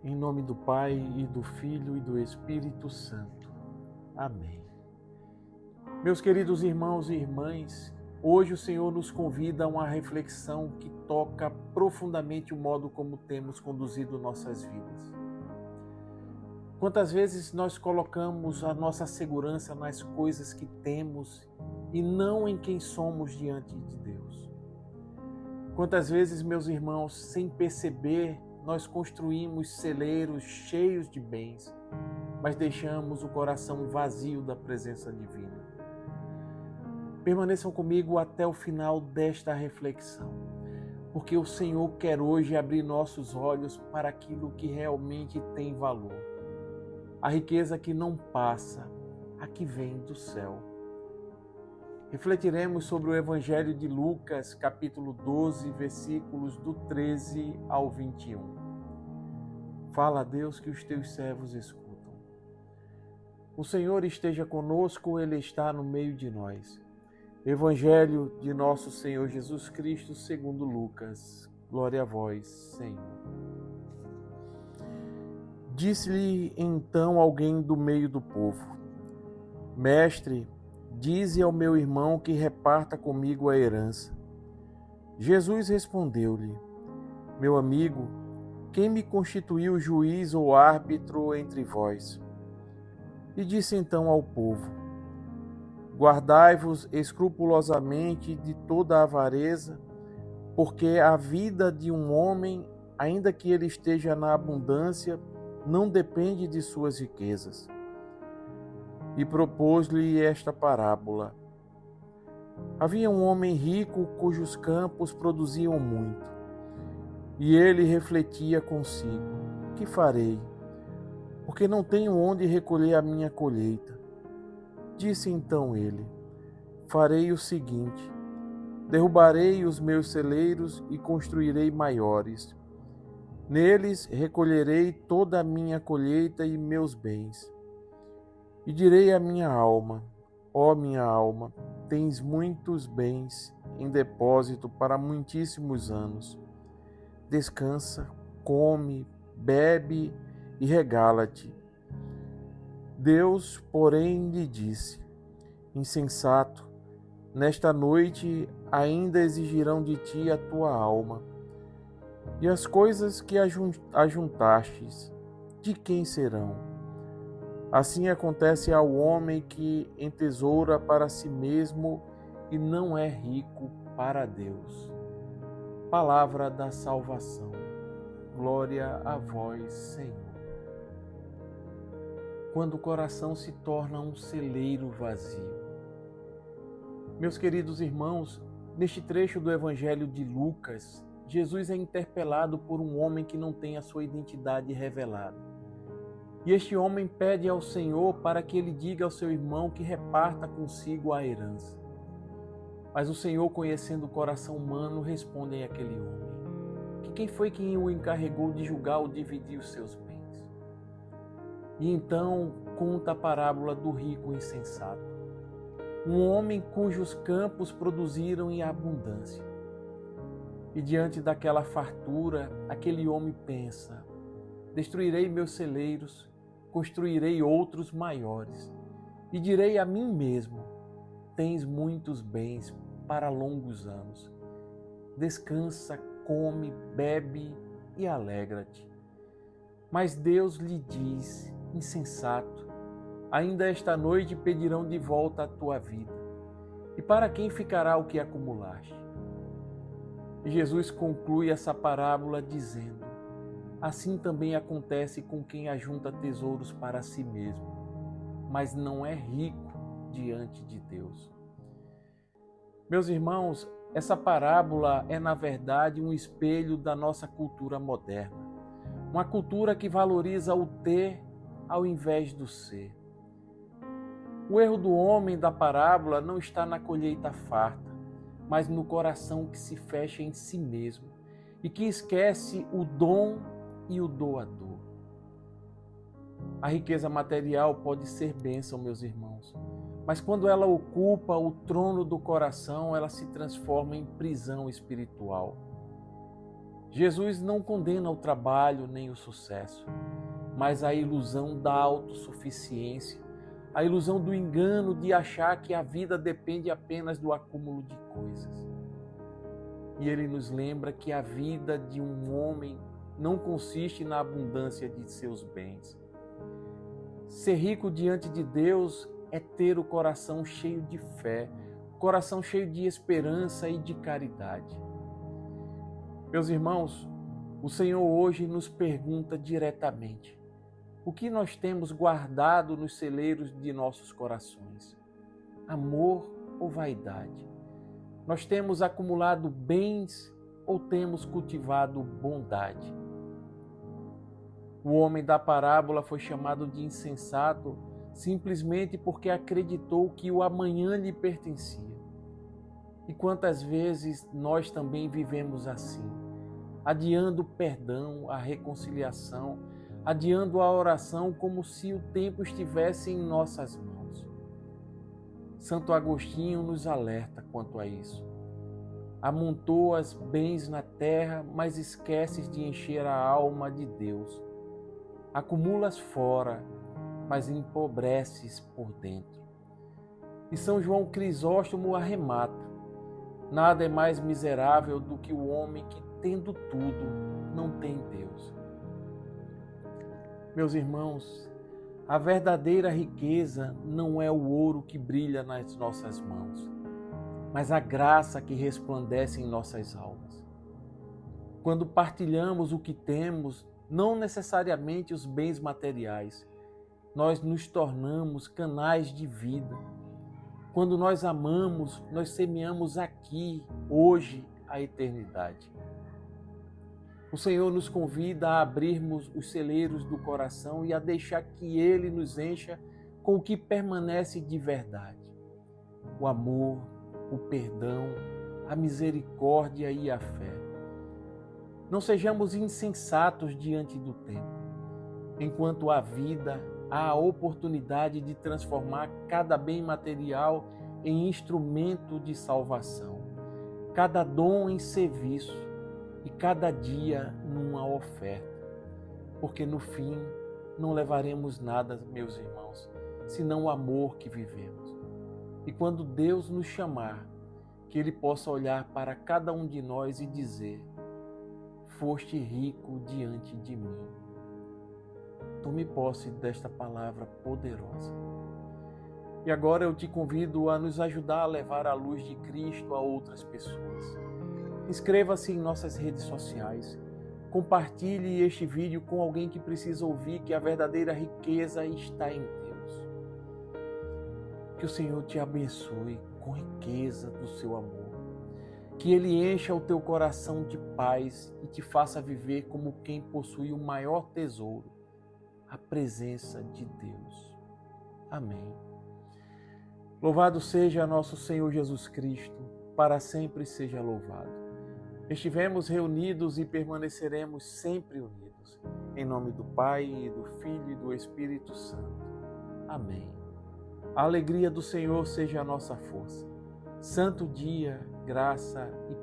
Em nome do Pai, e do Filho, e do Espírito Santo. Amém. Meus queridos irmãos e irmãs, hoje o Senhor nos convida a uma reflexão que toca profundamente o modo como temos conduzido nossas vidas. Quantas vezes nós colocamos a nossa segurança nas coisas que temos e não em quem somos diante de Deus? Quantas vezes, meus irmãos, sem perceber, nós construímos celeiros cheios de bens, mas deixamos o coração vazio da presença divina. Permaneçam comigo até o final desta reflexão, porque o Senhor quer hoje abrir nossos olhos para aquilo que realmente tem valor. A riqueza que não passa, a que vem do céu. Refletiremos sobre o Evangelho de Lucas, capítulo 12, versículos do 13 ao 21. Fala a Deus que os teus servos escutam. O Senhor esteja conosco, Ele está no meio de nós. Evangelho de nosso Senhor Jesus Cristo, segundo Lucas. Glória a vós, Senhor. Disse-lhe então alguém do meio do povo: Mestre, dize ao meu irmão que reparta comigo a herança. Jesus respondeu-lhe: Meu amigo, quem me constituiu juiz ou árbitro entre vós? E disse então ao povo: Guardai-vos escrupulosamente de toda a avareza, porque a vida de um homem, ainda que ele esteja na abundância, não depende de suas riquezas. E propôs-lhe esta parábola. Havia um homem rico cujos campos produziam muito. E ele refletia consigo: que farei? Porque não tenho onde recolher a minha colheita. Disse então ele: farei o seguinte: derrubarei os meus celeiros e construirei maiores. Neles recolherei toda a minha colheita e meus bens. E direi à minha alma: ó minha alma, tens muitos bens em depósito para muitíssimos anos. Descansa, come, bebe e regala-te. Deus, porém, lhe disse: insensato, nesta noite ainda exigirão de ti a tua alma. E as coisas que ajuntastes, de quem serão? Assim acontece ao homem que entesoura para si mesmo e não é rico para Deus. Palavra da salvação. Glória a vós, Senhor. Quando o coração se torna um celeiro vazio. Meus queridos irmãos, neste trecho do Evangelho de Lucas, Jesus é interpelado por um homem que não tem a sua identidade revelada. E este homem pede ao Senhor para que ele diga ao seu irmão que reparta consigo a herança. Mas o Senhor, conhecendo o coração humano, responde àquele homem que quem foi quem o encarregou de julgar ou dividir os seus bens. E então conta a parábola do rico insensato, um homem cujos campos produziram em abundância. E diante daquela fartura, aquele homem pensa: destruirei meus celeiros, construirei outros maiores, e direi a mim mesmo: tens muitos bens para longos anos. Descansa, come, bebe e alegra-te. Mas Deus lhe diz: insensato, ainda esta noite pedirão de volta a tua vida. E para quem ficará o que acumulaste? E Jesus conclui essa parábola dizendo: assim também acontece com quem ajunta tesouros para si mesmo, mas não é rico diante de Deus. Meus irmãos, essa parábola é, na verdade, um espelho da nossa cultura moderna. Uma cultura que valoriza o ter ao invés do ser. O erro do homem da parábola não está na colheita farta, mas no coração que se fecha em si mesmo e que esquece o dom e o doador. A riqueza material pode ser bênção, meus irmãos, mas quando ela ocupa o trono do coração, ela se transforma em prisão espiritual. Jesus não condena o trabalho nem o sucesso, mas a ilusão da autossuficiência, a ilusão do engano de achar que a vida depende apenas do acúmulo de coisas. E ele nos lembra que a vida de um homem não consiste na abundância de seus bens. Ser rico diante de Deus é ter o coração cheio de fé, o coração cheio de esperança e de caridade. Meus irmãos, o Senhor hoje nos pergunta diretamente: o que nós temos guardado nos celeiros de nossos corações? Amor ou vaidade? Nós temos acumulado bens ou temos cultivado bondade? O homem da parábola foi chamado de insensato simplesmente porque acreditou que o amanhã lhe pertencia. E quantas vezes nós também vivemos assim, adiando o perdão, a reconciliação, adiando a oração como se o tempo estivesse em nossas mãos. Santo Agostinho nos alerta quanto a isso. Amontoas bens na terra, mas esqueces de encher a alma de Deus. Acumulas fora, mas empobreces por dentro. E São João Crisóstomo arremata: nada é mais miserável do que o homem que, tendo tudo, não tem Deus. Meus irmãos, a verdadeira riqueza não é o ouro que brilha nas nossas mãos, mas a graça que resplandece em nossas almas. Quando partilhamos o que temos, não necessariamente os bens materiais, nós nos tornamos canais de vida. Quando nós amamos, nós semeamos aqui, hoje, a eternidade. O Senhor nos convida a abrirmos os celeiros do coração e a deixar que Ele nos encha com o que permanece de verdade: o amor, o perdão, a misericórdia e a fé. Não sejamos insensatos diante do tempo. Enquanto há vida, há a oportunidade de transformar cada bem material em instrumento de salvação, cada dom em serviço e cada dia numa oferta. Porque no fim não levaremos nada, meus irmãos, senão o amor que vivemos. E quando Deus nos chamar, que Ele possa olhar para cada um de nós e dizer: foste rico diante de mim. Tome posse desta palavra poderosa. E agora eu te convido a nos ajudar a levar a luz de Cristo a outras pessoas. Inscreva-se em nossas redes sociais. Compartilhe este vídeo com alguém que precisa ouvir que a verdadeira riqueza está em Deus. Que o Senhor te abençoe com riqueza do seu amor. Que Ele encha o teu coração de paz e te faça viver como quem possui o maior tesouro, a presença de Deus. Amém. Louvado seja nosso Senhor Jesus Cristo, para sempre seja louvado. Estivemos reunidos e permaneceremos sempre unidos. Em nome do Pai, e do Filho e do Espírito Santo. Amém. A alegria do Senhor seja a nossa força. Santo dia, graça e